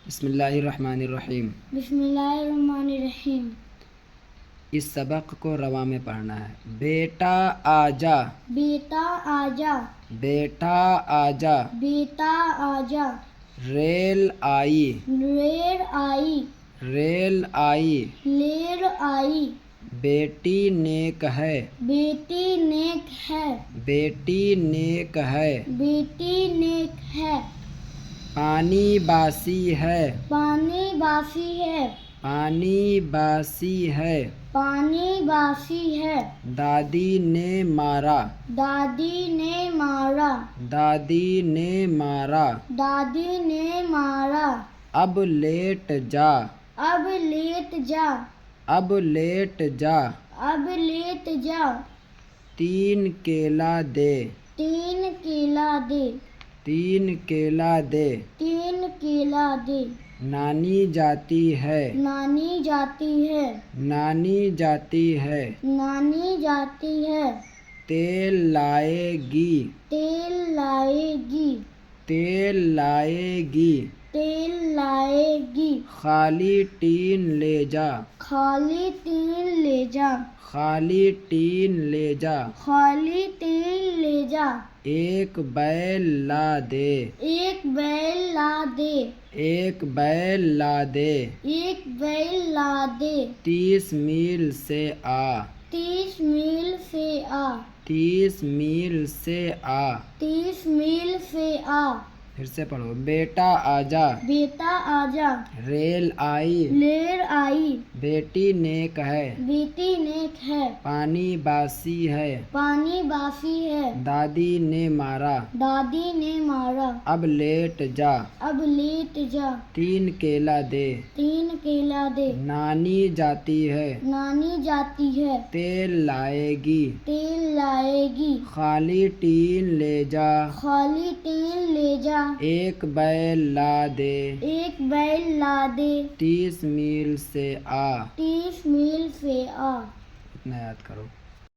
بسم اللہ الرحمن الرحیم۔ بسم اللہ الرحمن الرحیم۔ اس سبق کو رواں میں پڑھنا ہے۔ بیٹا آجا، بیٹا آجا، بیٹا آجا، بیٹا آجا، ریل آئی، ریل آئی، ریل آئی، ریل آئی، بیٹی نیک ہے، بیٹی نیک ہے، بیٹی نیک ہے، بیٹی نیک ہے، پانی باسی ہے، پانی باسی ہے، پانی باسی ہے، پانی باسی ہے، دادی نے مارا، دادی نے مارا، دادی نے مارا، دادی نے مارا، اب لیٹ جا، اب لیٹ جا، اب لیٹ جا، اب لیٹ جا، 3 کیلا دے، 3 کیلا دے، 3 کیلا دے، 3 کیلا دے، نانی جاتی ہے، نانی جاتی ہے، نانی جاتی ہے، نانی جاتی ہے، تیل لائے گی، تیل لائے گی، تیل لائے گی، تیل لائے گی، خالی ٹین لے جا، خالی تین لے جا، خالی ٹین لے جا، خالی تین لے جا، ایک بیل لا دے، ایک بیل لا دے، ایک بیل لا دے، ایک بیل لا دے، 30 میل سے آ، 30 میل سے آ، 30 میل سے آ، 30 میل سے آ، پھر سے پڑھو۔ بیٹا آجا، بیٹا آجا، ریل آئی، ریل آئی، بیٹی نیک ہے، بیٹی نیک ہے، پانی باسی ہے، پانی باسی ہے، دادی نے مارا، دادی نے مارا، اب لیٹ جا، اب لیٹ جا، 3 کیلا دے، 3 کیلا دے، نانی جاتی ہے، نانی جاتی ہے، تیل لائے گی، تیل لائے گی، خالی ٹین لے جا، خالی تین لے جا، ایک بیل لا دے، ایک بیل لا دے، 30 میل سے آ، 30 میل سے آ۔ اتنا یاد کرو۔